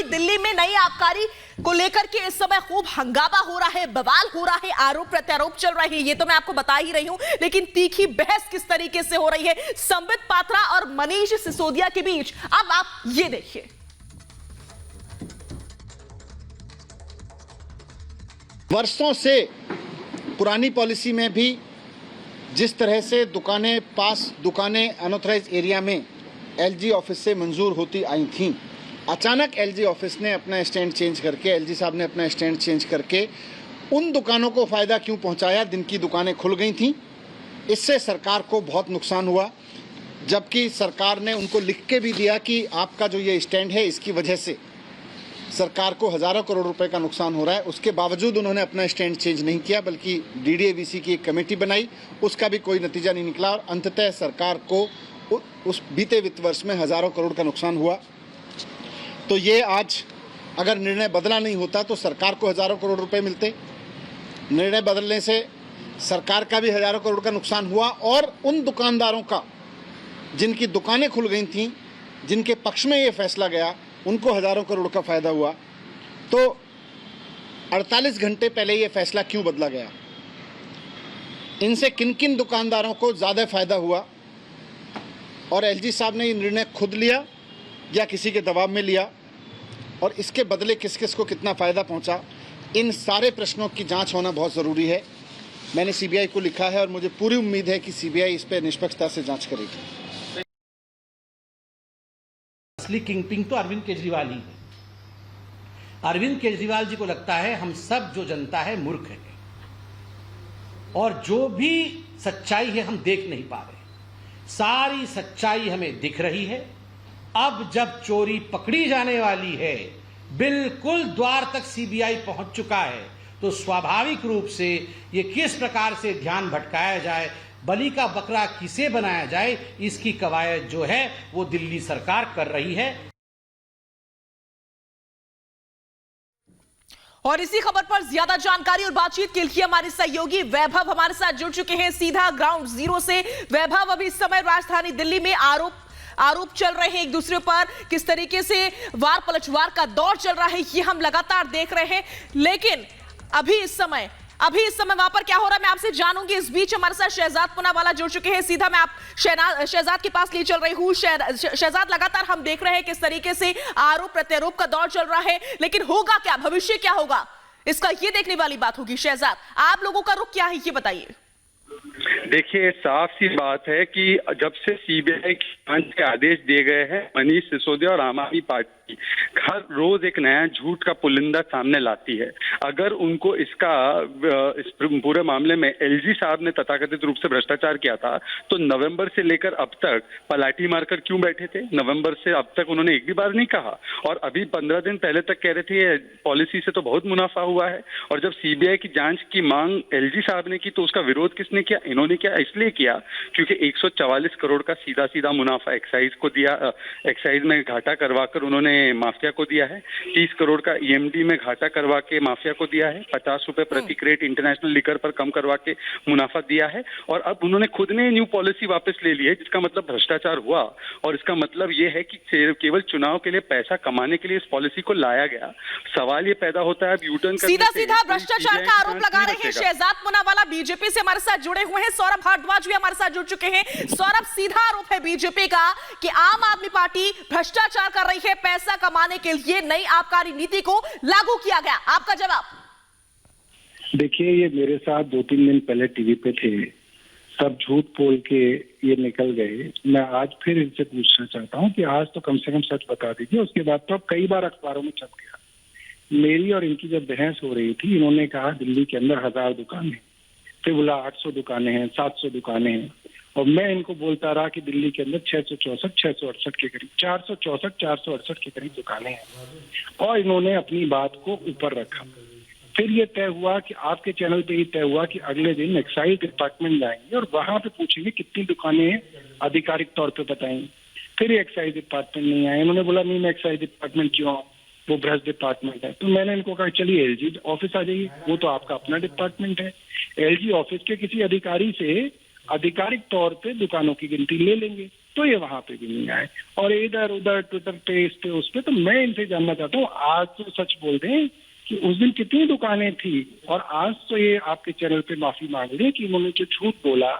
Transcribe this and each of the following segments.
दिल्ली में नई आबकारी को लेकर के इस समय खूब हंगामा हो रहा है, बवाल हो रहा है, आरोप प्रत्यारोप चल रहे हैं, ये तो मैं आपको बता ही रही हूं। लेकिन तीखी बहस किस तरीके से हो रही है संबित पात्रा और मनीष सिसोदिया के बीच, अब आप ये देखिए। वर्षों से पुरानी पॉलिसी में भी जिस तरह से दुकानें अनऑथराइज एरिया में एलजी ऑफिस से मंजूर होती आई थीं, अचानक एलजी ऑफिस ने अपना स्टैंड चेंज करके, एलजी साहब ने अपना स्टैंड चेंज करके उन दुकानों को फ़ायदा क्यों पहुंचाया जिनकी दुकानें खुल गई थीं। इससे सरकार को बहुत नुकसान हुआ, जबकि सरकार ने उनको लिख के भी दिया कि आपका जो ये स्टैंड है इसकी वजह से सरकार को हज़ारों करोड़ रुपए का नुकसान हो रहा है। उसके बावजूद उन्होंने अपना स्टैंड चेंज नहीं किया, बल्कि डीडीएवीसी की एक कमेटी बनाई, उसका भी कोई नतीजा नहीं निकला और अंततः सरकार को उस बीते वित्त वर्ष में हज़ारों करोड़ का नुकसान हुआ। तो ये आज अगर निर्णय बदला नहीं होता तो सरकार को हज़ारों करोड़ रुपए मिलते। निर्णय बदलने से सरकार का भी हज़ारों करोड़ का नुकसान हुआ और उन दुकानदारों का जिनकी दुकानें खुल गई थीं, जिनके पक्ष में ये फैसला गया, उनको हज़ारों करोड़ का फ़ायदा हुआ। तो 48 घंटे पहले ये फैसला क्यों बदला गया? इनसे किन किन दुकानदारों को ज़्यादा फ़ायदा हुआ और एलजी साहब ने ये निर्णय खुद लिया या किसी के दबाव में लिया, और इसके बदले किस किस को कितना फ़ायदा पहुंचा, इन सारे प्रश्नों की जांच होना बहुत ज़रूरी है। मैंने सीबीआई को लिखा है और मुझे पूरी उम्मीद है कि सीबीआई इस पर निष्पक्षता से जाँच करेगी। असली किंगपिन तो अरविंद केजरीवाल ही है। अरविंद केजरीवाल जी को लगता है हम सब जो जनता है मूर्ख है और जो भी सच्चाई है हम देख नहीं पा रहे। सारी सच्चाई हमें दिख रही है। अब जब चोरी पकड़ी जाने वाली है, बिल्कुल द्वार तक सीबीआई पहुंच चुका है, तो स्वाभाविक रूप से ये किस प्रकार से ध्यान भटकाया जाए, बलि का बकरा किसे बनाया जाए, इसकी कवायद जो है वो दिल्ली सरकार कर रही है। और इसी खबर पर ज्यादा जानकारी और बातचीत के लिए हमारे सहयोगी वैभव हमारे साथ जुड़ चुके हैं सीधा ग्राउंड जीरो से। वैभव, अभी इस समय राजधानी दिल्ली में आरोप चल रहे हैं एक दूसरे पर, किस तरीके से वार पलटवार का दौर चल रहा है ये हम लगातार देख रहे हैं। लेकिन अभी इस समय वहां पर क्या हो रहा है मैं आपसे जानूंगी। इस बीच हमारे साथ शहजाद पूनावाला जुड़ चुके हैं। सीधा मैं आप शहजाद के पास ले चल रही हूँ। शहजाद, लगातार हम देख रहे हैं किस तरीके से आरोप प्रत्यारोप का दौर चल रहा है, लेकिन होगा क्या, भविष्य क्या होगा इसका, ये देखने वाली बात होगी। शहजाद, आप लोगों का रुख क्या है ये बताइए। देखिए, साफ सी बात है कि जब से सीबीआई की जांच के आदेश दिए गए हैं, मनीष सिसोदिया और आम आदमी पार्टी हर रोज एक नया झूठ का पुलिंदा सामने लाती है। अगर उनको इस पूरे मामले में एलजी साहब ने तथाकथित रूप से भ्रष्टाचार किया था, तो नवंबर से लेकर अब तक पलाटी मारकर क्यों बैठे थे? नवंबर से अब तक उन्होंने एक भी बार नहीं कहा, और अभी 15 दिन पहले तक कह रहे थे पॉलिसी से तो बहुत मुनाफा हुआ है। और जब सीबीआई की जांच की मांग एलजी साहब ने की तो उसका विरोध किसने किया? इन्होंने किया। इसलिए किया क्योंकि 144 करोड़ का सीधा सीधा मुनाफा एक्साइज को दिया, एक्साइज में घाटा करवाकर उन्होंने माफिया को दिया है। 30 करोड़ का ईएमडी में घाटा करवा के माफिया को दिया है। 50 रुपए प्रति क्रेट इंटरनेशनल लिकर पर कम करवा के मुनाफा दिया है। और अब उन्होंने खुद ने न्यू पॉलिसी वापस ले ली है, जिसका मतलब भ्रष्टाचार हुआ। और इसका मतलब यह है कि केवल चुनाव के लिए पैसा कमाने के लिए इस पॉलिसी को लाया गया। सवाल ये पैदा होता है अब यूटर्न सीधा भ्रष्टाचार का आरोप लगा रहे हैं शहजाद पूनावाला, बीजेपी से हमारे साथ जुड़े हुए हैं। सौरभ भारद्वाज भी हमारे साथ जुड़ चुके हैं। सौरभ, सीधा आरोप है बीजेपी का कि आम आदमी पार्टी भ्रष्टाचार कर रही है, पैसा कमाने के लिए नई आबकारी नीति को लागू किया गया। आपका जवाब? देखिए, ये मेरे साथ 2-3 दिन पहले टीवी पे थे, सब झूठ बोल के ये निकल गए। मैं आज फिर इनसे पूछना चाहता हूँ कि आज तो कम से कम सच बता दीजिए। उसके बाद तो अब कई बार अखबारों में छप गया। मेरी और इनकी जब बहस हो रही थी, इन्होंने कहा दिल्ली के अंदर 1000 दुकानें, फिर बोला 800 दुकानें हैं, 700 दुकानें हैं, और मैं इनको बोलता रहा कि दिल्ली के अंदर 664, 668 के करीब, 464, 468 के करीब दुकानें हैं। और इन्होंने अपनी बात को ऊपर रखा। फिर ये तय हुआ कि आपके चैनल पे ही तय हुआ कि अगले दिन एक्साइज डिपार्टमेंट जाएंगे और वहां पे पूछेंगे कितनी दुकानें हैं, आधिकारिक तौर पे बताएंगे। फिर एक्साइज डिपार्टमेंट नहीं आए। इन्होंने बोला नहीं, मैं एक्साइज डिपार्टमेंट क्यों आऊं, वो भ्रष्ट डिपार्टमेंट है। तो मैंने इनको कहा चलिए एलजी ऑफिस आ जाइए, वो तो आपका अपना डिपार्टमेंट है। एलजी ऑफिस के किसी अधिकारी से आधिकारिक तौर पे दुकानों की गिनती ले लेंगे। तो ये वहां पे भी नहीं आए। और इधर उधर ट्विटर पे इस पे उस पे, तो मैं इनसे जानना चाहता हूँ, आज तो सच बोल दें कि उस दिन कितनी दुकानें थी, और आज तो ये आपके चैनल पे माफी मांग रहे हैं कि इन्होंने जो झूठ बोला,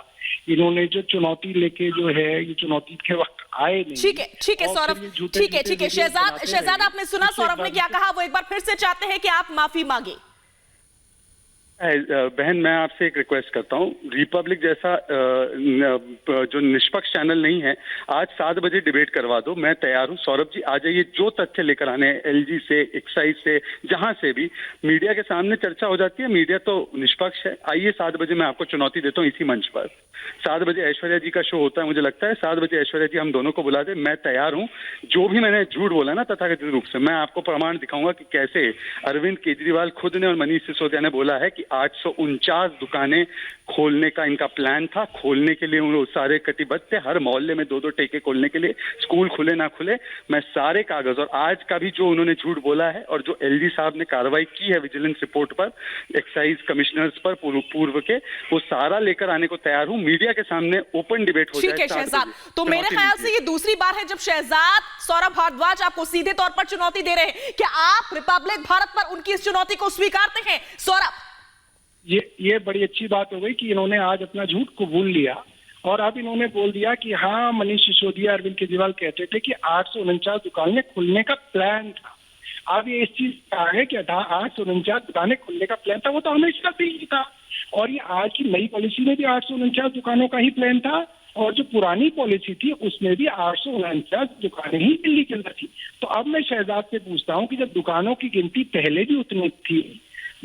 इन्होंने जो चुनौती लेके जो है ये चुनौती के वक्त आए नहीं। ठीक है सौरभ, ठीक है शहजाद आपने सुना सौरभ ने क्या कहा, वो एक बार फिर से चाहते हैं कि आप माफी मांगे। बहन मैं आपसे एक रिक्वेस्ट करता हूँ, रिपब्लिक जैसा जो निष्पक्ष चैनल नहीं है, आज 7 बजे डिबेट करवा दो, मैं तैयार हूँ। सौरभ जी आ जाइए, जो तथ्य लेकर आने हैं एलजी से, एक्साइज से, जहां से भी मीडिया के सामने चर्चा हो जाती है, मीडिया तो निष्पक्ष है। आइए 7 बजे मैं आपको चुनौती देता हूँ इसी मंच पर। 7 बजे ऐश्वर्या जी का शो होता है, मुझे लगता है 7 बजे ऐश्वर्या जी हम दोनों को बुला दे, मैं तैयार हूँ। जो भी मैंने झूठ बोला ना तथाकथित रूप से, मैं आपको प्रमाण दिखाऊंगा कि कैसे अरविंद केजरीवाल खुद ने और मनीष सिसोदिया ने बोला है कि 849 दुकानें खोलने का इनका प्लान था। खोलने के लिए वो सारे कटिबद्ध थे, हर मोहल्ले में 2-2 ठेके खोलने के लिए, स्कूल खुले ना खुले, मैं सारे कागज और आज का भी जो उन्होंने झूठ बोला है और जो एलजी साहब ने कार्रवाई की है विजिलेंस रिपोर्ट पर, एक्साइज कमिश्नर्स पर पूर्व के, वो सारा लेकर आने को तैयार हूं। मीडिया के सामने ओपन डिबेट हो जाए। ठीक है शहजाद, तो मेरे ख्याल से ये दूसरी बार है जब शहजाद सौरभ भारद्वाज आपको सीधे तौर पर चुनौती दे रहे हैं। क्या आप रिपब्लिक भारत पर उनकी इस चुनौती को स्वीकारते हैं सौरभ? ये बड़ी अच्छी बात हो गई कि इन्होंने आज अपना झूठ कबूल लिया और अब इन्होंने बोल दिया कि हाँ, मनीष सिसोदिया, अरविंद केजरीवाल कहते थे कि 849 दुकानें खुलने का प्लान था। अब ये इस चीज का है कि 849 दुकानें खुलने का प्लान था, वो तो हमेशा से ही था। और ये आज की नई पॉलिसी में भी 849 दुकानों का ही प्लान था, और जो पुरानी पॉलिसी थी उसमें भी 849 दुकानें ही दिल्ली के अंदर थी। तो अब मैं शहजाद से पूछता हूँ कि जब दुकानों की गिनती पहले भी उतनी थी,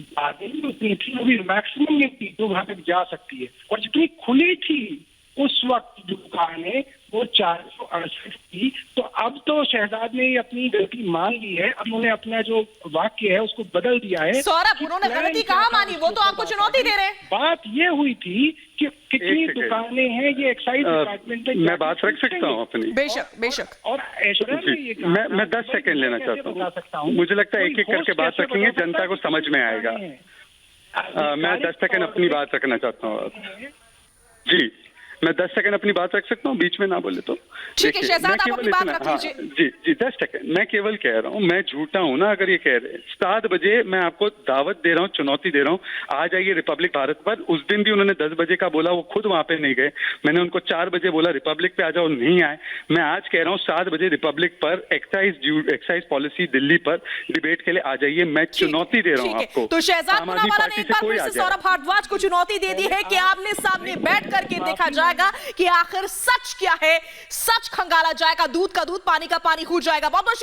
बातें भी उतनी थी, वो भी मैक्सिमम गिनती जो वहां तक जा सकती है, और जितनी खुली थी उस वक्त दुकानें वो 468 थी। तो अब तो शहजाद ने अपनी गलती मान ली है, अब उन्होंने अपना जो वाक्य है उसको बदल दिया है। सौरभ, उन्होंने गलती कहाँ मानी, वो तो आपको चुनौती दे रहे हैं। बात ये हुई थी कि कितनी दुकानें हैं, ये एक्साइज डिपार्टमेंट में। मैं बात रख सकता हूँ अपनी? बेशक। और ऐश्वर्या ने ये कहा, मैं 10 सेकंड लेना चाहता हूँ। मुझे लगता है एक एक करके बात रखेंगे, जनता को समझ में आएगा। मैं 10 सेकंड अपनी बात रखना चाहता हूँ। जी, मैं 10 सेकंड अपनी बात रख सकता हूँ, बीच में ना बोले तो। ठीक है शहजाद, आप अपनी बात रख लीजिए। जी 10 सेकंड। मैं केवल कह रहा हूँ, मैं झूठा हूँ ना अगर ये कह रहे हैं। 7 बजे मैं आपको दावत दे रहा हूँ, चुनौती दे रहा हूँ, आ जाइए रिपब्लिक भारत पर। उस दिन भी उन्होंने 10 बजे का बोला, वो खुद वहां पे नहीं गए। मैंने उनको 4 बजे बोला रिपब्लिक पे आ जाओ, नहीं आए। मैं आज कह रहा हूँ 7 बजे रिपब्लिक पर एक्साइज पॉलिसी दिल्ली पर डिबेट के लिए आ जाइए। मैं चुनौती दे रहा हूँ आपको। तो शहजाद पूनावाला ने एक बार फिर से सौरभ भारद्वाज को चुनौती दे दी है कि आमने सामने बैठ करके देखा जाएगा कि आखिर सच क्या है। सच खंगाला जाएगा, दूध का दूध, पानी का पानी हो जाएगा। बहुत बहुत